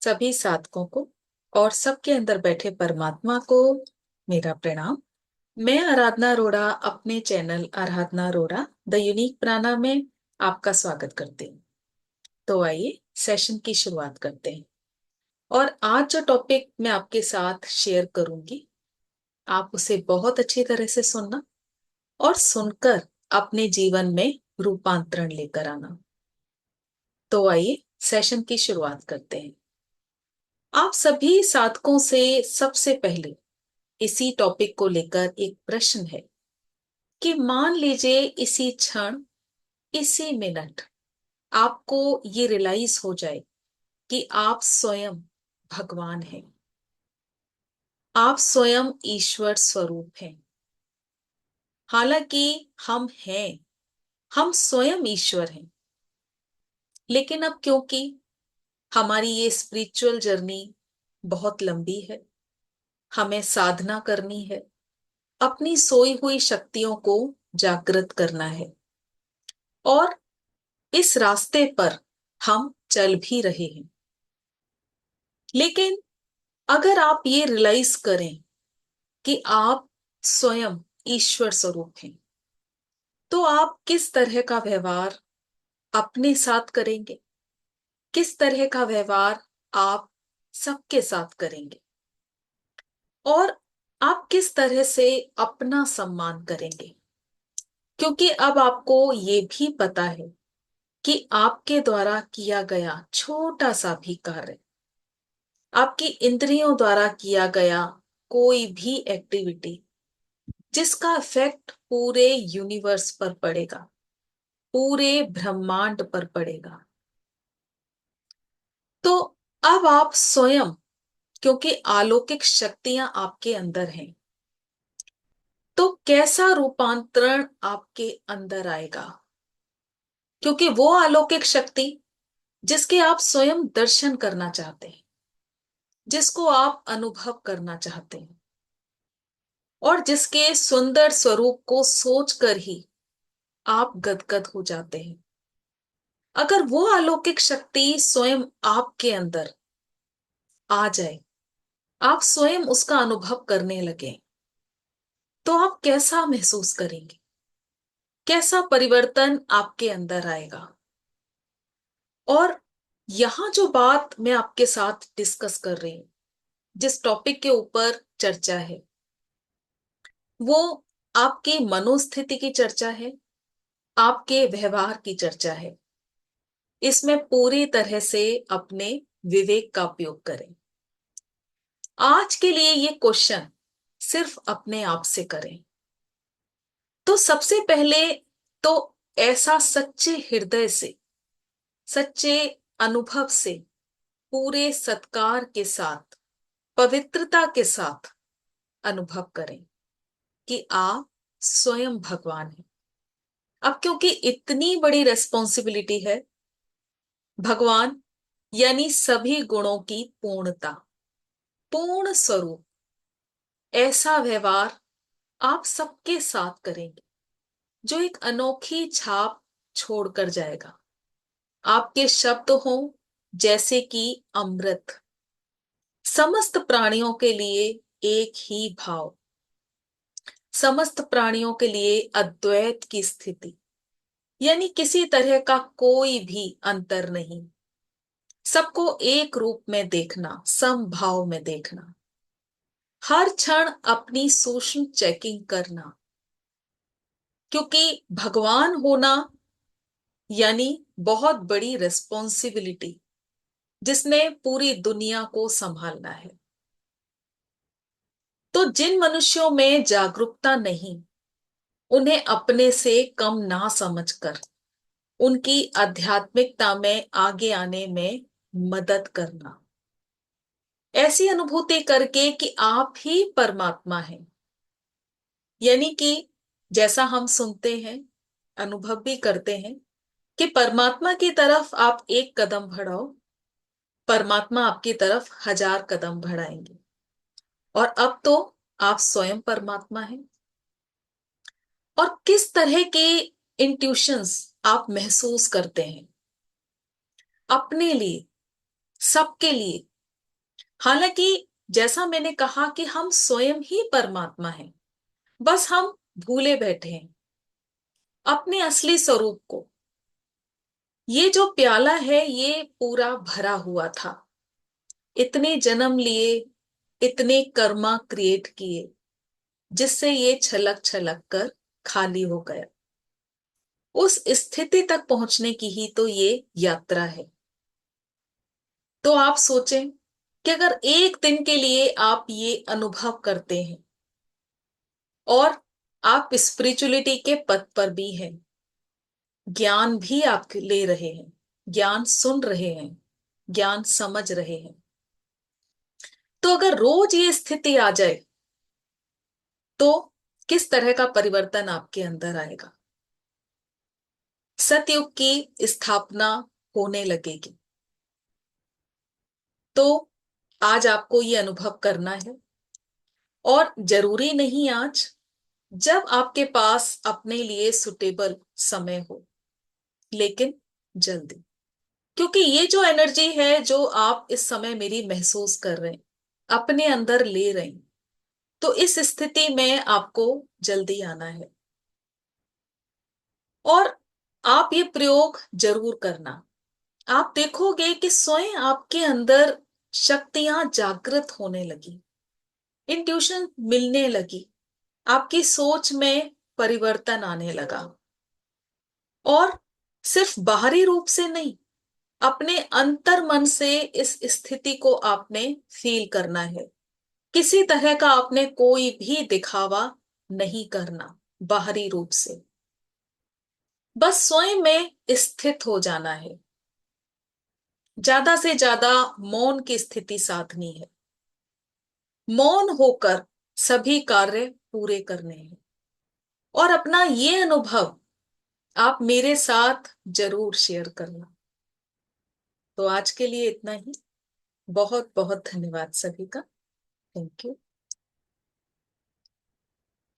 सभी साधकों को और सबके अंदर बैठे परमात्मा को मेरा प्रणाम। मैं आराधना अरोड़ा अपने channel Aradhana Arora the unique प्राणा में आपका स्वागत करती हूँ। तो आइए सेशन की शुरुआत करते हैं। और आज जो टॉपिक मैं आपके साथ शेयर करूंगी, आप उसे बहुत अच्छी तरह से सुनना और सुनकर अपने जीवन में रूपांतरण लेकर आना। तो आइए सेशन की शुरुआत करते हैं। आप सभी साधकों से सबसे पहले इसी टॉपिक को लेकर एक प्रश्न है कि मान लीजिए इसी क्षण, इसी मिनट आपको ये रियलाइज हो जाए कि आप स्वयं भगवान हैं, आप स्वयं ईश्वर स्वरूप हैं। हालांकि हम स्वयं ईश्वर हैं, लेकिन अब क्योंकि हमारी ये स्पिरिचुअल जर्नी बहुत लंबी है, हमें साधना करनी है, अपनी सोई हुई शक्तियों को जागृत करना है और इस रास्ते पर हम चल भी रहे हैं। लेकिन अगर आप ये रियलाइज करें कि आप स्वयं ईश्वर स्वरूप हैं, तो आप किस तरह का व्यवहार अपने साथ करेंगे, किस तरह का व्यवहार आप सबके साथ करेंगे और आप किस तरह से अपना सम्मान करेंगे। क्योंकि अब आपको ये भी पता है कि आपके द्वारा किया गया छोटा सा भी कार्य, आपकी इंद्रियों द्वारा किया गया कोई भी एक्टिविटी, जिसका इफेक्ट पूरे यूनिवर्स पर पड़ेगा, पूरे ब्रह्मांड पर पड़ेगा। तो अब आप स्वयं, क्योंकि अलौकिक शक्तियां आपके अंदर हैं, तो कैसा रूपांतरण आपके अंदर आएगा। क्योंकि वो अलौकिक शक्ति जिसके आप स्वयं दर्शन करना चाहते हैं, जिसको आप अनुभव करना चाहते हैं और जिसके सुंदर स्वरूप को सोचकर ही आप गदगद हो जाते हैं, अगर वो अलौकिक शक्ति स्वयं आपके अंदर आ जाए, आप स्वयं उसका अनुभव करने लगे, तो आप कैसा महसूस करेंगे, कैसा परिवर्तन आपके अंदर आएगा। और यहां जो बात मैं आपके साथ डिस्कस कर रही हूं, जिस टॉपिक के ऊपर चर्चा है, वो आपकी मनोस्थिति की चर्चा है, आपके व्यवहार की चर्चा है। इसमें पूरी तरह से अपने विवेक का उपयोग करें। आज के लिए ये क्वेश्चन सिर्फ अपने आप से करें। तो सबसे पहले तो ऐसा सच्चे हृदय से, सच्चे अनुभव से, पूरे सत्कार के साथ, पवित्रता के साथ अनुभव करें कि आप स्वयं भगवान हैं। अब क्योंकि इतनी बड़ी रेस्पॉन्सिबिलिटी है, भगवान यानी सभी गुणों की पूर्णता, पूर्ण स्वरूप, ऐसा व्यवहार आप सबके साथ करेंगे जो एक अनोखी छाप छोड़कर जाएगा। आपके शब्द हों जैसे कि अमृत, समस्त प्राणियों के लिए एक ही भाव, समस्त प्राणियों के लिए अद्वैत की स्थिति, यानी किसी तरह का कोई भी अंतर नहीं, सबको एक रूप में देखना, समभाव में देखना, हर क्षण अपनी सूक्ष्म चेकिंग करना। क्योंकि भगवान होना यानी बहुत बड़ी रिस्पॉन्सिबिलिटी, जिसने पूरी दुनिया को संभालना है। तो जिन मनुष्यों में जागरूकता नहीं, उन्हें अपने से कम ना समझकर उनकी आध्यात्मिकता में आगे आने में मदद करना, ऐसी अनुभूति करके कि आप ही परमात्मा हैं। यानी कि जैसा हम सुनते हैं, अनुभव भी करते हैं कि परमात्मा की तरफ आप एक कदम बढ़ाओ, परमात्मा आपकी तरफ 1000 कदम बढ़ाएंगे। और अब तो आप स्वयं परमात्मा हैं। और किस तरह के इंट्यूशंस आप महसूस करते हैं अपने लिए, सबके लिए, हालांकि जैसा मैंने कहा कि हम स्वयं ही परमात्मा हैं, बस हम भूले बैठे हैं अपने असली स्वरूप को। ये जो प्याला है ये पूरा भरा हुआ था, इतने जन्म लिए, इतने कर्मा क्रिएट किए, जिससे ये छलक छलक कर खाली हो गया। उस स्थिति तक पहुंचने की ही तो ये यात्रा है। तो आप सोचें कि अगर एक दिन के लिए आप ये अनुभव करते हैं और आप स्पिरिचुअलिटी के पथ पर भी हैं, ज्ञान भी आप ले रहे हैं, ज्ञान सुन रहे हैं, ज्ञान समझ रहे हैं, तो अगर रोज ये स्थिति आ जाए तो किस तरह का परिवर्तन आपके अंदर आएगा। सतयुग की स्थापना होने लगेगी। तो आज आपको ये अनुभव करना है, और जरूरी नहीं आज, जब आपके पास अपने लिए सुटेबल समय हो, लेकिन जल्दी। क्योंकि ये जो एनर्जी है जो आप इस समय मेरी महसूस कर रहे हैं, अपने अंदर ले रहे हैं, तो इस स्थिति में आपको जल्दी आना है। और आप ये प्रयोग जरूर करना। आप देखोगे कि स्वयं आपके अंदर शक्तियां जागृत होने लगी, इंट्यूशन मिलने लगी, आपकी सोच में परिवर्तन आने लगा। और सिर्फ बाहरी रूप से नहीं, अपने अंतर मन से इस स्थिति को आपने फील करना है। किसी तरह का आपने कोई भी दिखावा नहीं करना बाहरी रूप से, बस स्वयं में स्थित हो जाना है। ज्यादा से ज्यादा मौन की स्थिति साधनी है। मौन होकर सभी कार्य पूरे करने हैं। और अपना ये अनुभव आप मेरे साथ जरूर शेयर करना। तो आज के लिए इतना ही। बहुत बहुत धन्यवाद सभी का। Thank you.